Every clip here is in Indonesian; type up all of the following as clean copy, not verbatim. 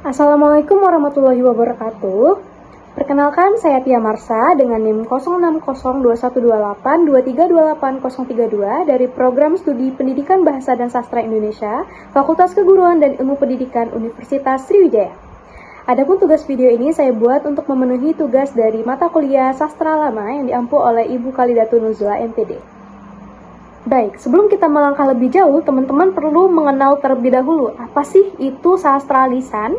Assalamualaikum warahmatullahi wabarakatuh. Perkenalkan, saya Tia Marsa dengan NIM 0602128232 dari Program Studi Pendidikan Bahasa dan Sastra Indonesia, Fakultas Keguruan dan Ilmu Pendidikan Universitas Sriwijaya. Adapun tugas video ini saya buat untuk memenuhi tugas dari mata kuliah Sastra Lama yang diampu oleh Ibu Khalidatun Nuzula MPD. Baik, sebelum kita melangkah lebih jauh, teman-teman perlu mengenal terlebih dahulu apa sih itu sastra lisan.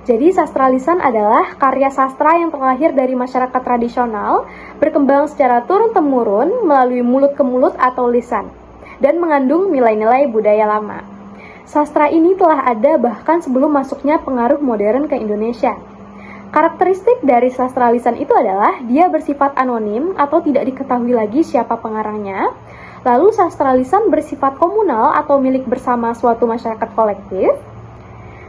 Jadi sastra lisan adalah karya sastra yang terlahir dari masyarakat tradisional, berkembang secara turun-temurun melalui mulut ke mulut atau lisan, dan mengandung nilai-nilai budaya lama. Sastra ini telah ada bahkan sebelum masuknya pengaruh modern ke Indonesia. Karakteristik dari sastra lisan itu adalah dia bersifat anonim atau tidak diketahui lagi siapa pengarangnya. Lalu sastra lisan bersifat komunal atau milik bersama suatu masyarakat kolektif.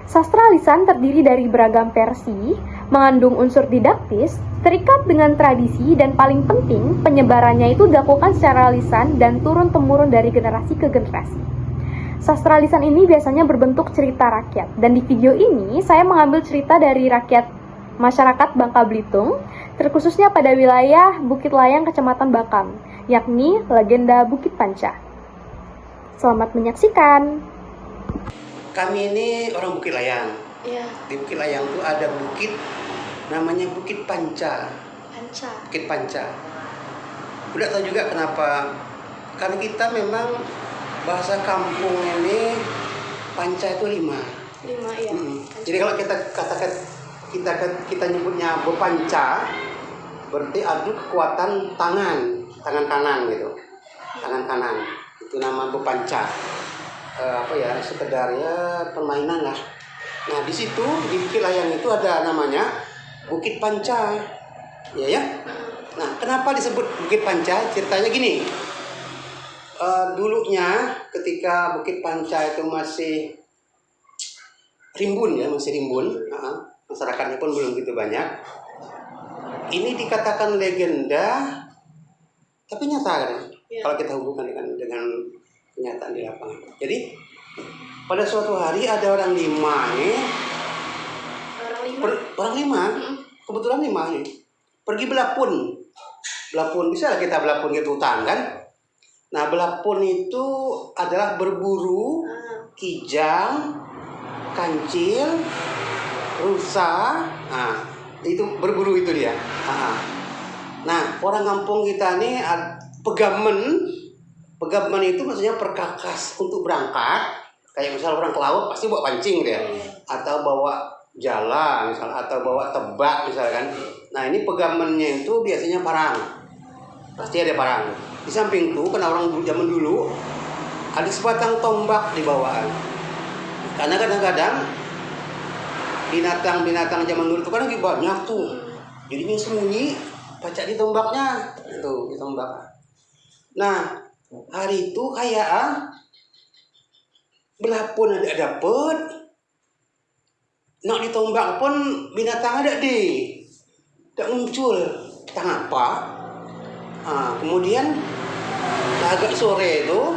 Sastra lisan terdiri dari beragam versi, mengandung unsur didaktis, terikat dengan tradisi, dan paling penting, penyebarannya itu dilakukan secara lisan dan turun-temurun dari generasi ke generasi. Sastra lisan ini biasanya berbentuk cerita rakyat, dan di video ini saya mengambil cerita dari rakyat masyarakat Bangka Belitung, terkhususnya pada wilayah Bukit Layang, Kecamatan Bakam, yakni legenda Bukit Panca. Selamat menyaksikan. Kami ini orang Bukit Layang. Iya. Di Bukit Layang itu ada bukit namanya Bukit Panca. Bukit Panca. Udah tahu juga kenapa? Karena kita memang bahasa kampung ini Panca itu 5. 5 ya. Jadi kalau kita katakan kita nyebutnya berpanca, berarti adu kekuatan tangan kanan gitu, tangan kanan itu nama berpanca. Sekedar ya permainan lah. Nah di situ di Bukit Layang itu ada namanya Bukit Panca, ya. Nah kenapa disebut Bukit Panca? Ceritanya gini. Dulunya ketika Bukit Panca itu masih rimbun, masyarakatnya pun belum begitu banyak. Ini dikatakan legenda, tapi nyata kan? Ya. Kalau kita hubungkan dengan kenyataan di lapangan. Jadi pada suatu hari ada orang lima nih, orang lima, kebetulan 5 nih, pergi belapun bisa lah kita belapun ke hutan kan? Nah belapun itu adalah berburu kijang, kancil, rusa, itu berburu itu dia. Nah orang kampung kita nih pegamen itu maksudnya perkakas untuk berangkat. Kayak misal orang ke laut pasti bawa pancing dia, atau bawa jala misal, atau bawa tebak misalkan. Nah ini pegamennya itu biasanya parang, pasti ada parang. Di samping itu karena orang zaman dulu ada sebatang tombak di bawahan. Karena kadang-kadang binatang zaman dulu itu kan lagi banyak tuh, jadinya sembunyi pacak di tombaknya itu, di tombak. Nah hari itu kayak belapun ada dapet, nak ditombak pun binatang ada tak muncul, tak apa. Kemudian agak sore itu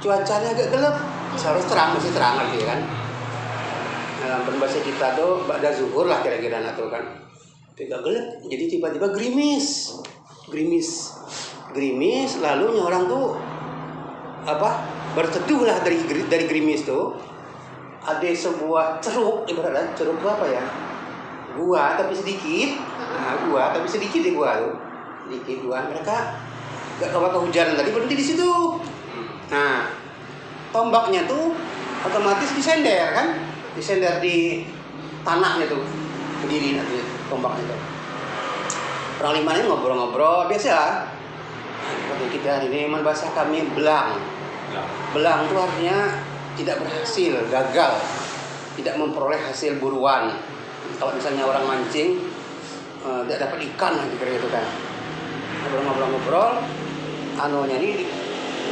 cuacanya agak gelap, seharusnya terang, masih terang lagi kan. Dalam berbahasa kita tuh ba'da zuhur lah kira-kira tuh kan. Tidak gelap, jadi tiba-tiba gerimis, lalu orang tuh berteduh lah dari gerimis tuh. Ada sebuah ceruk, ibaratnya ceruk itu apa ya? Gua tapi sedikit. Gua tapi sedikit di gua tuh. Sedikit gua. Mereka gak kabar kehujanan tadi berhenti di situ. Nah, tombaknya tuh otomatis disender kan? Disender di tanahnya tuh. Berdiri nanti tombaknya tuh. Orang 5 ini ngobrol-ngobrol biasa lah. Kita ini memang bahasa kami belang. Belang itu artinya tidak berhasil, gagal, tidak memperoleh hasil buruan. Kalau misalnya orang mancing tidak dapat ikan kira gitu kan. Ngobrol-ngobrol, ini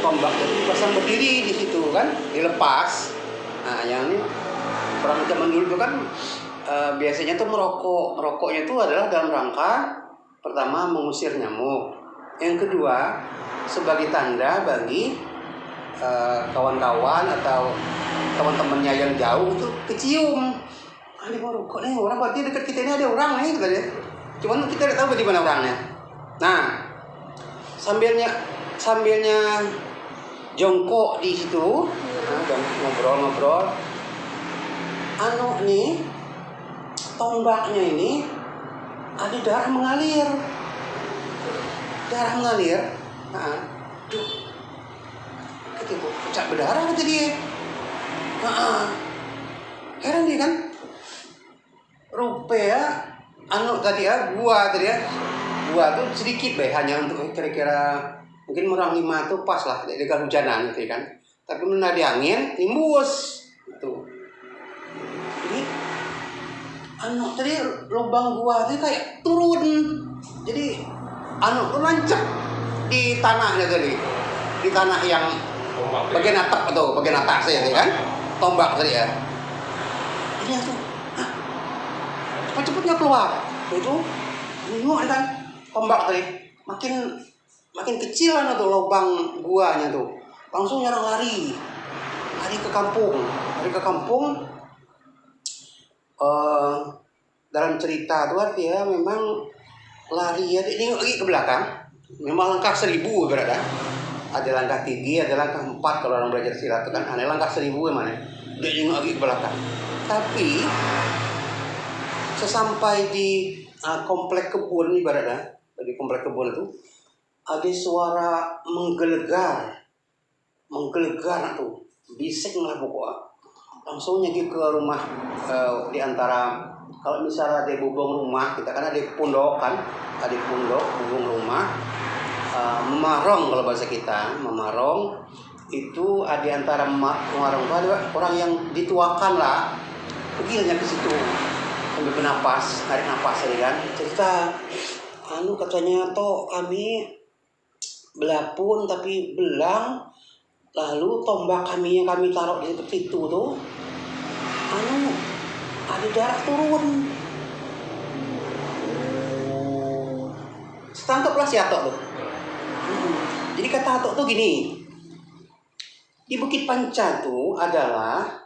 tombak itu dipasang berdiri di situ kan, dilepas. Nah yang ini orang zaman dulu itu kan biasanya tuh merokoknya itu adalah dalam rangka pertama mengusir nyamuk, yang kedua sebagai tanda bagi kawan-kawan atau teman-temannya yang jauh itu kecium. Ini baru kok nih orang berarti dekat kita ini ada orang nih katanya. Cuman kita tidak tahu di mana orangnya. Nah, sambilnya jongkok di situ, dan ngobrol-ngobrol. Nih tombaknya ini ada darah mengalir. Duh, itu pecah berdarah kata dia. Heran dia kan. Rupanya gua tuh sedikit hanya untuk kira-kira mungkin orang 5 tuh pas lah dengan hujanan gitu kan. Tapi mana di angin nimbus gitu. Jadi tadi lubang gua tuh kayak turun. Jadi tuh lancep di tanahnya tadi. Di tanah yang bagian atap atau bagian atas ya kan. Tombak tadi ya. Ini tuh cepet-cepetnya keluar. Itu bingung kan tombak tadi. Makin kecil tuh lubang guanya tuh. Langsung nyerang lari ke kampung. Dalam cerita tuh artinya memang lari ya ini lagi ke belakang. Memang langkah 1000 berada. Ada langkah tinggi, ada langkah 4 kalau orang belajar silat itu kan. Ada langkah 1000 yang mana? Dia nengok lagi ke belakang. Tapi sesampai di komplek kebun ibaratnya, di komplek kebun itu ada suara menggelegar tuh, bisik lah pokoknya. Langsung nyegi ke rumah di antara kalau misalnya ada bubung rumah kita kan ada pondok bubung rumah, memarong kalau bahasa kita, memarong itu ada antara memarong itu ada orang yang dituakan lah, pergi hanya ke situ. Sambil bernapas, narik napas ya kan. Cerita katanya toh kami belapun tapi belang, lalu tombak kami yang kami taruh di situ tuh ada darah turun. Setangkaplah si Atok tuh. Jadi kata Atok tuh gini, di Bukit Panca tuh adalah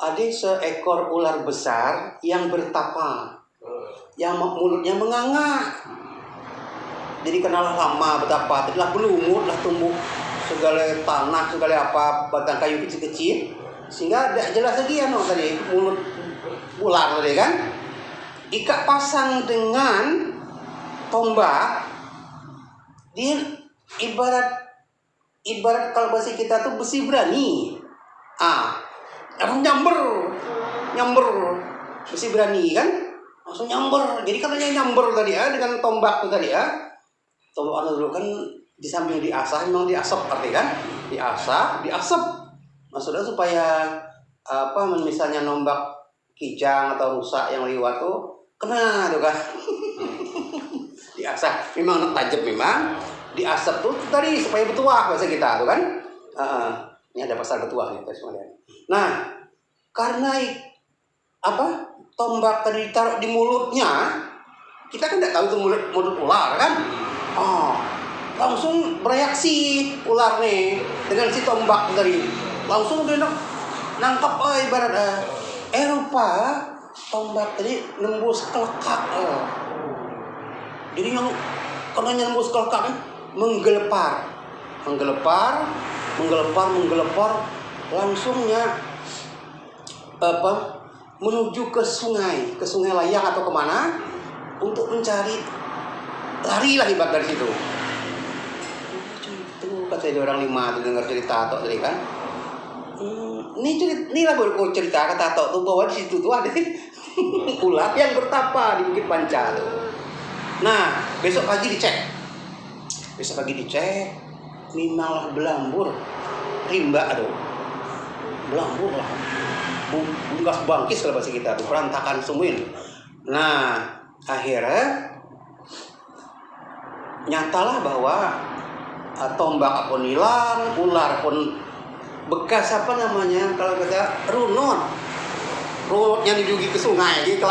ada seekor ular besar yang bertapa, yang mulutnya menganga. Jadi kenalah lama betapa, telah berlumut, telah tumbuh segala tanah, segala apa batang kayu kecil-kecil, sehingga tidak jelas lagi tadi mulut ular tadi kan. Ikat pasang dengan tombak, dia ibarat kalau bahasa kita tuh besi berani. Orang nyamber besi berani kan, langsung nyamber. Jadi katanya nyamber tadi dengan tombak tuh tadi tombak dulu kan di samping diasah, memang diasap arti kan, diasap maksudnya supaya misalnya nombak kijang atau rusak yang liwat tuh kena tuh kan. Diasah memang tajam, memang diasap tuh tadi supaya bertuah bahasa kita tuh kan. Ini ada pasal bertuah nih semuanya. Nah, karena tombak tadi ditaruh di mulutnya, kita kan tidak tahu itu mulut ular kan. Langsung bereaksi ular nih dengan si tombak tadi. Langsung dia nangkap ibarat rupa tombak tadi nembus kelekak. Jadi yang karena nembus kelekak menggelepar, langsungnya menuju ke sungai layang atau kemana untuk mencari, larilah ibarat dari situ. Itu kata orang 5 tuh dengar cerita Atok tadi kan. Ini lah baru cerita kata Atok tuh bahwa di situ tuh ada ular yang bertapa di Bukit Panca tuh. Nah, besok pagi dicek, memanglah belambur, rimba belambur lah, bungkas bangkis kalau bahasa kita tuh, perantakan semuanya. Nah, akhirnya nyatalah bahwa tombak pun hilang, ular pun bekas kalau kata runutnya didugi ke sungai, jadi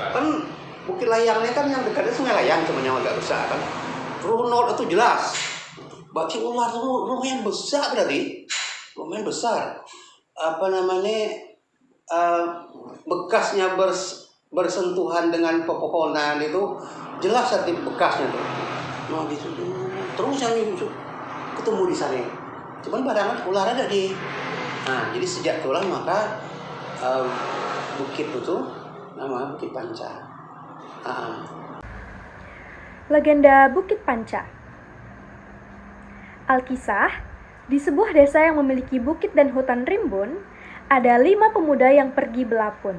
kan Bukit Layangnya kan yang dekatnya Sungai Layang semuanya agak besar kan. Runut itu jelas. Berarti ular itu lumayan besar berarti. Lumayan besar. apa namanya bekasnya bersentuhan dengan pepohonan itu jelas arti bekasnya tuh. Nah gitu terus yang itu ketemu di sana. Cuman badangan ular ada di. Nah jadi sejak itulah maka bukit itu nama Bukit Panca. Legenda Bukit Panca. Alkisah, di sebuah desa yang memiliki bukit dan hutan rimbun, ada 5 pemuda yang pergi belapun.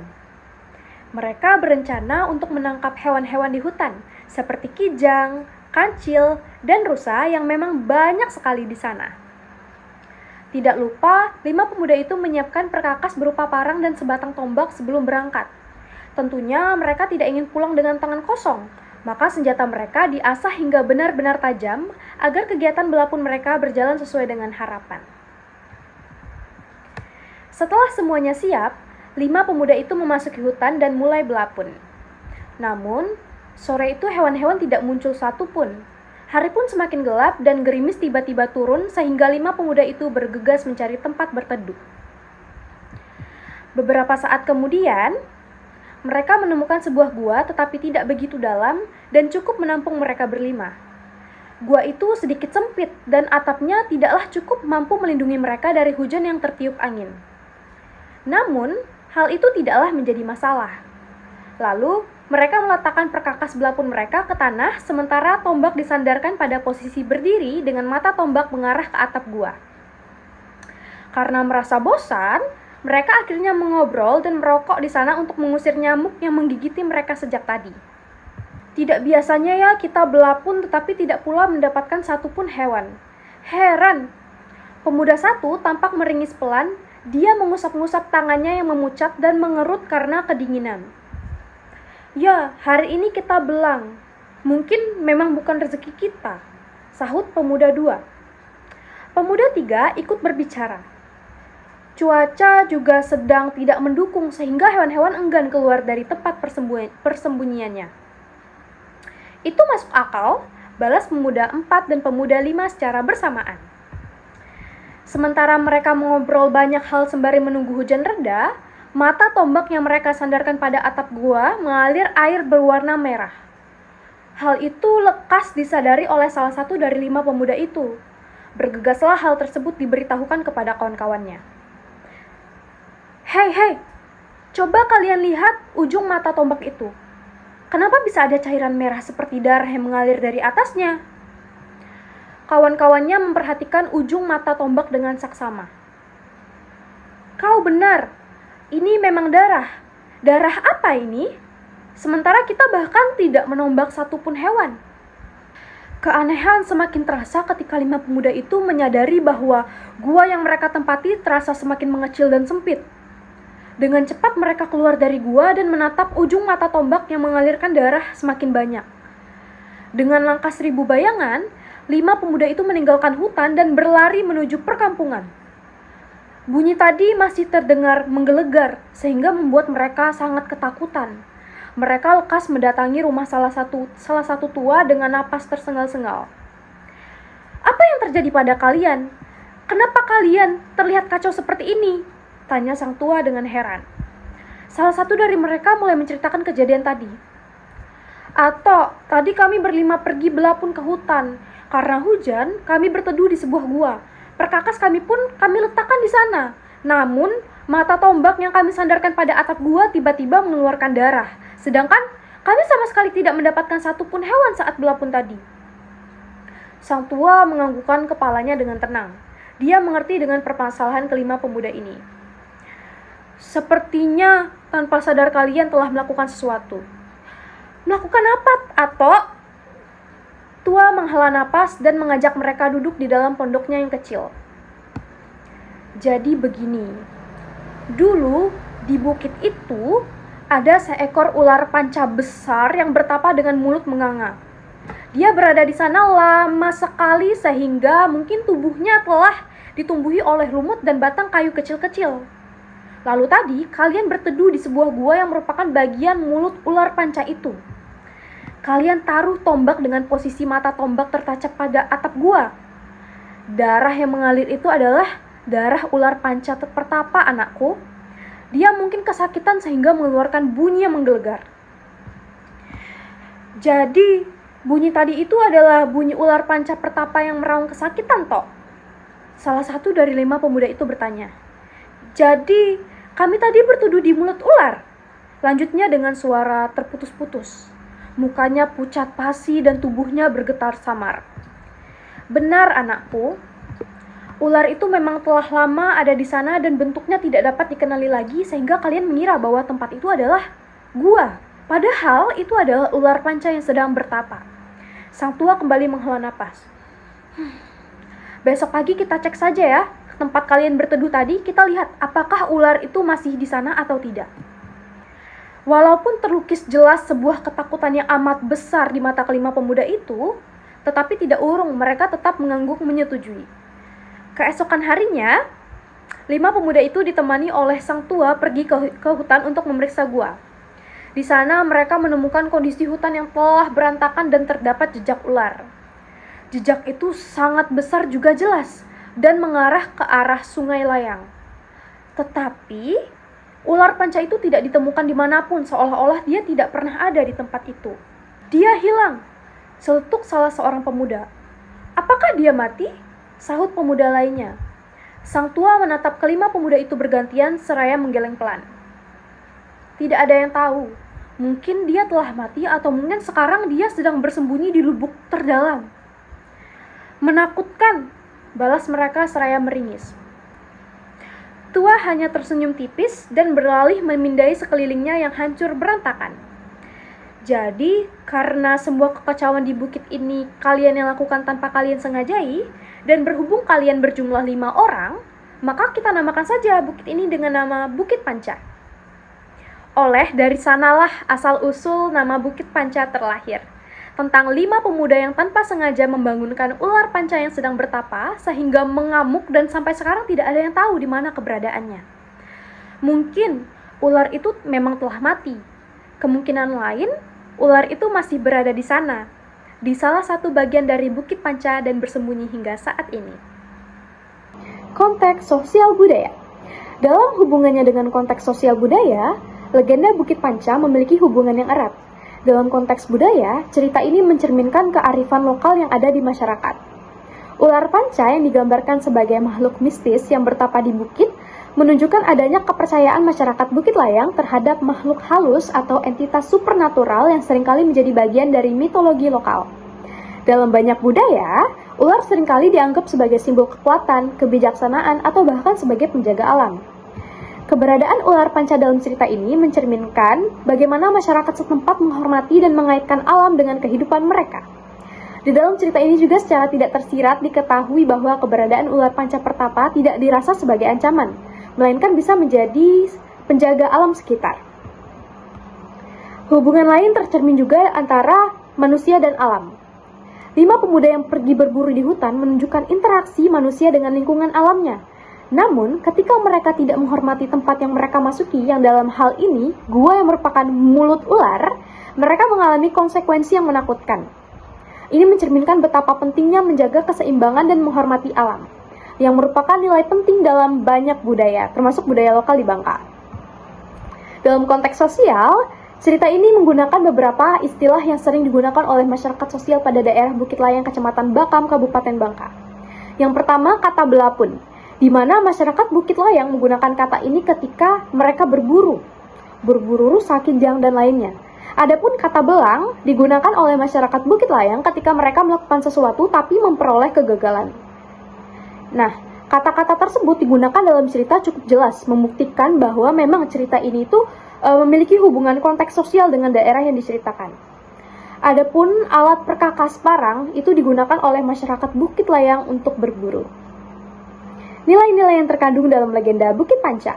Mereka berencana untuk menangkap hewan-hewan di hutan, seperti kijang, kancil, dan rusa yang memang banyak sekali di sana. Tidak lupa, 5 pemuda itu menyiapkan perkakas berupa parang dan sebatang tombak sebelum berangkat. Tentunya mereka tidak ingin pulang dengan tangan kosong, maka senjata mereka diasah hingga benar-benar tajam agar kegiatan belapun mereka berjalan sesuai dengan harapan. Setelah semuanya siap, 5 pemuda itu memasuki hutan dan mulai belapun. Namun, sore itu hewan-hewan tidak muncul satu pun. Hari pun semakin gelap dan gerimis tiba-tiba turun sehingga 5 pemuda itu bergegas mencari tempat berteduh. Beberapa saat kemudian, mereka menemukan sebuah gua tetapi tidak begitu dalam dan cukup menampung mereka berlima. Gua itu sedikit sempit dan atapnya tidaklah cukup mampu melindungi mereka dari hujan yang tertiup angin. Namun, hal itu tidaklah menjadi masalah. Lalu, mereka meletakkan perkakas belapun mereka ke tanah sementara tombak disandarkan pada posisi berdiri dengan mata tombak mengarah ke atap gua. Karena merasa bosan, mereka akhirnya mengobrol dan merokok di sana untuk mengusir nyamuk yang menggigiti mereka sejak tadi. Tidak biasanya ya kita belapun tetapi tidak pula mendapatkan satupun hewan. Heran! Pemuda satu tampak meringis pelan, dia mengusap-ngusap tangannya yang memucat dan mengerut karena kedinginan. Ya, hari ini kita belang. Mungkin memang bukan rezeki kita, sahut pemuda 2. Pemuda 3 ikut berbicara. Cuaca juga sedang tidak mendukung sehingga hewan-hewan enggan keluar dari tempat persembunyiannya. Itu masuk akal, balas pemuda 4 dan pemuda 5 secara bersamaan. Sementara mereka mengobrol banyak hal sembari menunggu hujan reda, mata tombak yang mereka sandarkan pada atap gua mengalir air berwarna merah. Hal itu lekas disadari oleh salah satu dari 5 pemuda itu. Bergegaslah hal tersebut diberitahukan kepada kawan-kawannya. Hei, coba kalian lihat ujung mata tombak itu. Kenapa bisa ada cairan merah seperti darah yang mengalir dari atasnya? Kawan-kawannya memperhatikan ujung mata tombak dengan saksama. Kau benar, ini memang darah. Darah apa ini? Sementara kita bahkan tidak menombak satupun hewan. Keanehan semakin terasa ketika 5 pemuda itu menyadari bahwa gua yang mereka tempati terasa semakin mengecil dan sempit. Dengan cepat mereka keluar dari gua dan menatap ujung mata tombak yang mengalirkan darah semakin banyak. Dengan langkah 1000 bayangan, 5 pemuda itu meninggalkan hutan dan berlari menuju perkampungan. Bunyi tadi masih terdengar menggelegar sehingga membuat mereka sangat ketakutan. Mereka lekas mendatangi rumah salah satu tua dengan napas tersengal-sengal. Apa yang terjadi pada kalian? Kenapa kalian terlihat kacau seperti ini? Tanya sang tua dengan heran. Salah satu dari mereka mulai menceritakan kejadian tadi. Atok, tadi kami berlima pergi belapun ke hutan. Karena hujan, kami berteduh di sebuah gua. Perkakas kami pun kami letakkan di sana. Namun, mata tombak yang kami sandarkan pada atap gua tiba-tiba mengeluarkan darah. Sedangkan kami sama sekali tidak mendapatkan satupun hewan saat belapun tadi. Sang tua menganggukkan kepalanya dengan tenang. Dia mengerti dengan permasalahan kelima pemuda ini. Sepertinya tanpa sadar kalian telah melakukan sesuatu. Melakukan apa, Atok? Tua menghela napas dan mengajak mereka duduk di dalam pondoknya yang kecil. Jadi begini, dulu di bukit itu ada seekor ular panca besar yang bertapa dengan mulut menganga. Dia berada di sana lama sekali sehingga mungkin tubuhnya telah ditumbuhi oleh lumut dan batang kayu kecil-kecil. Lalu tadi kalian berteduh di sebuah gua yang merupakan bagian mulut ular panca itu. Kalian taruh tombak dengan posisi mata tombak tertancap pada atap gua. Darah yang mengalir itu adalah Darah ular panca pertapa, anakku. Dia mungkin kesakitan sehingga mengeluarkan bunyi yang menggelegar. Jadi, bunyi tadi itu adalah bunyi ular panca pertapa yang meraung kesakitan, toh? Salah satu dari 5 pemuda itu bertanya. Jadi, kami tadi bertuduh di mulut ular. Lanjutnya dengan suara terputus-putus. Mukanya pucat pasi dan tubuhnya bergetar samar. Benar, anakku. Ular itu memang telah lama ada di sana dan bentuknya tidak dapat dikenali lagi sehingga kalian mengira bahwa tempat itu adalah gua. Padahal itu adalah ular panca yang sedang bertapa. Sang tua kembali menghela napas. Besok pagi kita cek saja ya, tempat kalian berteduh tadi, kita lihat apakah ular itu masih di sana atau tidak. Walaupun terlukis jelas sebuah ketakutan yang amat besar di mata kelima pemuda itu, tetapi tidak urung, mereka tetap mengangguk menyetujui. Keesokan harinya, 5 pemuda itu ditemani oleh sang tua pergi ke hutan untuk memeriksa gua. Di sana mereka menemukan kondisi hutan yang telah berantakan dan terdapat jejak ular. Jejak itu sangat besar juga jelas dan mengarah ke arah Sungai Layang. Tetapi, ular panca itu tidak ditemukan dimanapun, seolah-olah dia tidak pernah ada di tempat itu. Dia hilang, seletuk salah seorang pemuda. Apakah dia mati? Sahut pemuda lainnya. Sang tua menatap kelima pemuda itu bergantian seraya menggeleng pelan. Tidak ada yang tahu. Mungkin dia telah mati atau mungkin sekarang dia sedang bersembunyi di lubuk terdalam. Menakutkan, balas mereka seraya meringis. Tua hanya tersenyum tipis dan beralih memindai sekelilingnya yang hancur berantakan. Jadi, karena semua kekacauan di bukit ini kalian yang lakukan tanpa kalian sengajai, dan berhubung kalian berjumlah 5 orang, maka kita namakan saja bukit ini dengan nama Bukit Panca. Oleh dari sanalah asal-usul nama Bukit Panca terlahir. Tentang 5 pemuda yang tanpa sengaja membangunkan ular panca yang sedang bertapa sehingga mengamuk dan sampai sekarang tidak ada yang tahu di mana keberadaannya. Mungkin ular itu memang telah mati. Kemungkinan lain, ular itu masih berada di sana, di salah satu bagian dari Bukit Panca dan bersembunyi hingga saat ini. Konteks sosial budaya. Dalam hubungannya dengan konteks sosial budaya, legenda Bukit Panca memiliki hubungan yang erat. Dalam konteks budaya, cerita ini mencerminkan kearifan lokal yang ada di masyarakat. Ular panca yang digambarkan sebagai makhluk mistis yang bertapa di bukit menunjukkan adanya kepercayaan masyarakat Bukit Layang terhadap makhluk halus atau entitas supernatural yang seringkali menjadi bagian dari mitologi lokal. Dalam banyak budaya, ular seringkali dianggap sebagai simbol kekuatan, kebijaksanaan, atau bahkan sebagai penjaga alam. Keberadaan ular panca dalam cerita ini mencerminkan bagaimana masyarakat setempat menghormati dan mengaitkan alam dengan kehidupan mereka. Di dalam cerita ini juga secara tidak tersirat diketahui bahwa keberadaan ular panca pertapa tidak dirasa sebagai ancaman, melainkan bisa menjadi penjaga alam sekitar. Hubungan lain tercermin juga antara manusia dan alam. 5 pemuda yang pergi berburu di hutan menunjukkan interaksi manusia dengan lingkungan alamnya. Namun, ketika mereka tidak menghormati tempat yang mereka masuki, yang dalam hal ini, gua yang merupakan mulut ular, mereka mengalami konsekuensi yang menakutkan. Ini mencerminkan betapa pentingnya menjaga keseimbangan dan menghormati alam, yang merupakan nilai penting dalam banyak budaya, termasuk budaya lokal di Bangka. Dalam konteks sosial, cerita ini menggunakan beberapa istilah yang sering digunakan oleh masyarakat sosial pada daerah Bukit Layang, Kecamatan Bakam, Kabupaten Bangka. Yang pertama, kata belapun, di mana masyarakat Bukit Layang menggunakan kata ini ketika mereka berburu rusa, kijang, dan lainnya. Adapun kata belang digunakan oleh masyarakat Bukit Layang ketika mereka melakukan sesuatu tapi memperoleh kegagalan. Nah, kata-kata tersebut digunakan dalam cerita cukup jelas, membuktikan bahwa memang cerita ini itu memiliki hubungan konteks sosial dengan daerah yang diceritakan. Adapun alat perkakas parang itu digunakan oleh masyarakat Bukit Layang untuk berburu. Nilai-nilai yang terkandung dalam legenda Bukit Panca.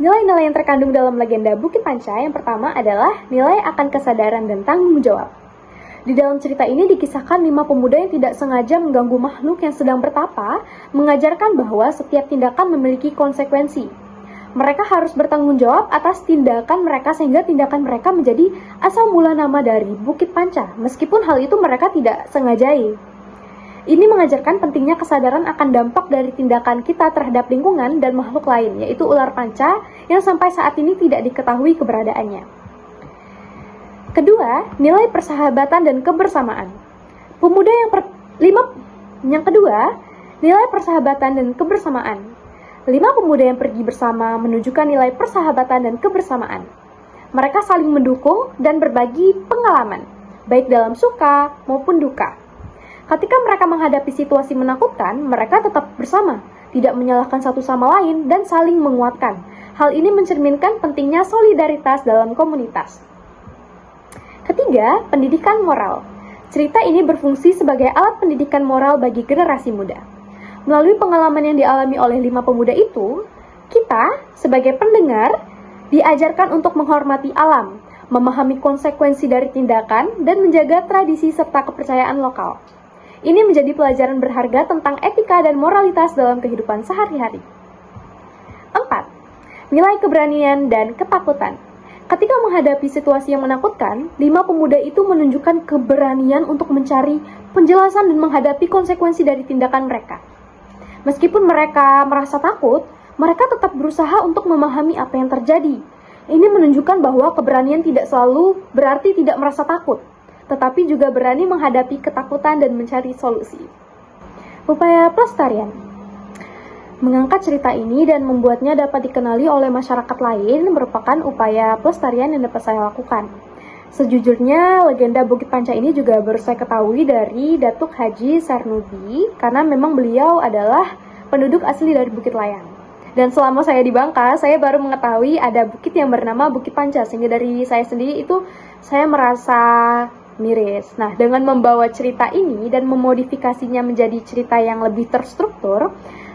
Nilai-nilai yang terkandung dalam legenda Bukit Panca yang pertama adalah nilai akan kesadaran dan tanggung jawab. Di dalam cerita ini dikisahkan 5 pemuda yang tidak sengaja mengganggu makhluk yang sedang bertapa, mengajarkan bahwa setiap tindakan memiliki konsekuensi. Mereka harus bertanggung jawab atas tindakan mereka sehingga tindakan mereka menjadi asal mula nama dari Bukit Panca, meskipun hal itu mereka tidak sengajai. Ini mengajarkan pentingnya kesadaran akan dampak dari tindakan kita terhadap lingkungan dan makhluk lain, yaitu ular panca yang sampai saat ini tidak diketahui keberadaannya. Kedua, nilai persahabatan dan kebersamaan. Yang kedua, nilai persahabatan dan kebersamaan. 5 pemuda yang pergi bersama menunjukkan nilai persahabatan dan kebersamaan. Mereka saling mendukung dan berbagi pengalaman, baik dalam suka maupun duka. Ketika mereka menghadapi situasi menakutkan, mereka tetap bersama, tidak menyalahkan satu sama lain, dan saling menguatkan. Hal ini mencerminkan pentingnya solidaritas dalam komunitas. Ketiga, pendidikan moral. Cerita ini berfungsi sebagai alat pendidikan moral bagi generasi muda. Melalui pengalaman yang dialami oleh 5 pemuda itu, kita sebagai pendengar diajarkan untuk menghormati alam, memahami konsekuensi dari tindakan, dan menjaga tradisi serta kepercayaan lokal. Ini menjadi pelajaran berharga tentang etika dan moralitas dalam kehidupan sehari-hari. 4. Nilai keberanian dan ketakutan. Ketika menghadapi situasi yang menakutkan, 5 pemuda itu menunjukkan keberanian untuk mencari penjelasan dan menghadapi konsekuensi dari tindakan mereka. Meskipun mereka merasa takut, mereka tetap berusaha untuk memahami apa yang terjadi. Ini menunjukkan bahwa keberanian tidak selalu berarti tidak merasa takut, tetapi juga berani menghadapi ketakutan dan mencari solusi. Upaya pelestarian. Mengangkat cerita ini dan membuatnya dapat dikenali oleh masyarakat lain merupakan upaya pelestarian yang dapat saya lakukan. Sejujurnya, legenda Bukit Panca ini juga baru saya ketahui dari Datuk Haji Sarnubi, karena memang beliau adalah penduduk asli dari Bukit Layang. Dan selama saya di Bangka, saya baru mengetahui ada bukit yang bernama Bukit Panca, sehingga dari saya sendiri itu saya merasa miris. Nah, dengan membawa cerita ini dan memodifikasinya menjadi cerita yang lebih terstruktur,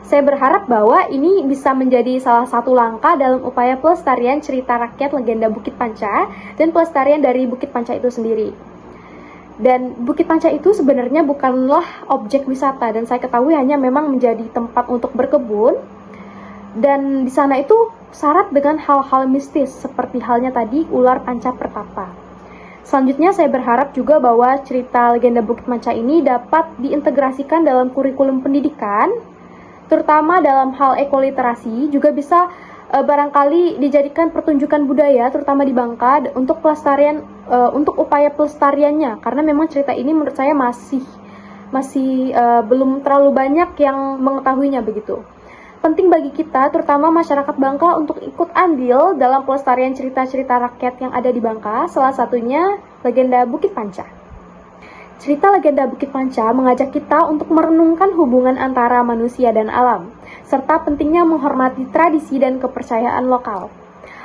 saya berharap bahwa ini bisa menjadi salah satu langkah dalam upaya pelestarian cerita rakyat legenda Bukit Panca dan pelestarian dari Bukit Panca itu sendiri. Dan Bukit Panca itu sebenarnya bukanlah objek wisata, dan saya ketahui hanya memang menjadi tempat untuk berkebun. Dan di sana itu syarat dengan hal-hal mistis seperti halnya tadi ular panca pertapa. Selanjutnya saya berharap juga bahwa cerita legenda Bukit Panca ini dapat diintegrasikan dalam kurikulum pendidikan, terutama dalam hal ekoliterasi, juga bisa barangkali dijadikan pertunjukan budaya, terutama di Bangka, untuk pelestarian, untuk upaya pelestariannya, karena memang cerita ini menurut saya masih belum terlalu banyak yang mengetahuinya begitu. Penting bagi kita, terutama masyarakat Bangka, untuk ikut andil dalam pelestarian cerita-cerita rakyat yang ada di Bangka, salah satunya legenda Bukit Panca. Cerita legenda Bukit Panca mengajak kita untuk merenungkan hubungan antara manusia dan alam, serta pentingnya menghormati tradisi dan kepercayaan lokal.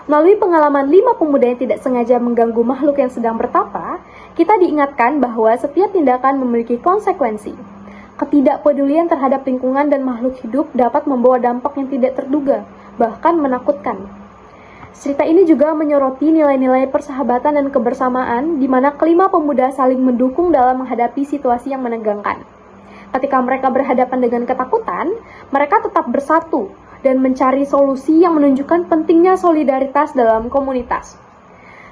Melalui pengalaman 5 pemuda yang tidak sengaja mengganggu makhluk yang sedang bertapa, kita diingatkan bahwa setiap tindakan memiliki konsekuensi. Ketidakpedulian terhadap lingkungan dan makhluk hidup dapat membawa dampak yang tidak terduga, bahkan menakutkan. Cerita ini juga menyoroti nilai-nilai persahabatan dan kebersamaan, di mana kelima pemuda saling mendukung dalam menghadapi situasi yang menegangkan. Ketika mereka berhadapan dengan ketakutan, mereka tetap bersatu dan mencari solusi yang menunjukkan pentingnya solidaritas dalam komunitas.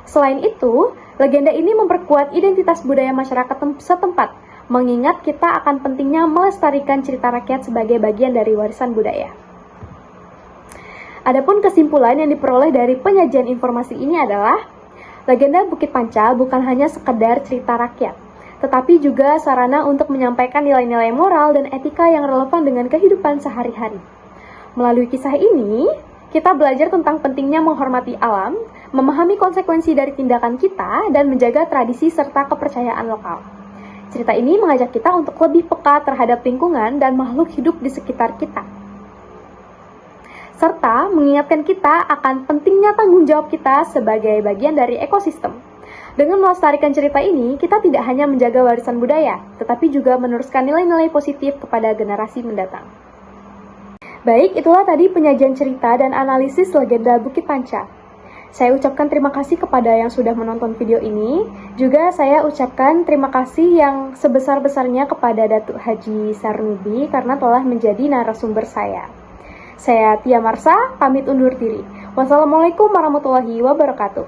Selain itu, legenda ini memperkuat identitas budaya masyarakat setempat, mengingat kita akan pentingnya melestarikan cerita rakyat sebagai bagian dari warisan budaya. Adapun kesimpulan yang diperoleh dari penyajian informasi ini adalah, legenda Bukit Panca bukan hanya sekedar cerita rakyat, tetapi juga sarana untuk menyampaikan nilai-nilai moral dan etika yang relevan dengan kehidupan sehari-hari. Melalui kisah ini, kita belajar tentang pentingnya menghormati alam, memahami konsekuensi dari tindakan kita, dan menjaga tradisi serta kepercayaan lokal. Cerita ini mengajak kita untuk lebih peka terhadap lingkungan dan makhluk hidup di sekitar kita, serta mengingatkan kita akan pentingnya tanggung jawab kita sebagai bagian dari ekosistem. Dengan melestarikan cerita ini, kita tidak hanya menjaga warisan budaya, tetapi juga meneruskan nilai-nilai positif kepada generasi mendatang. Baik, itulah tadi penyajian cerita dan analisis legenda Bukit Panca. Saya ucapkan terima kasih kepada yang sudah menonton video ini. Juga saya ucapkan terima kasih yang sebesar-besarnya kepada Datuk Haji Sarnubi karena telah menjadi narasumber saya. Saya Tia Marsa, pamit undur diri. Wassalamualaikum warahmatullahi wabarakatuh.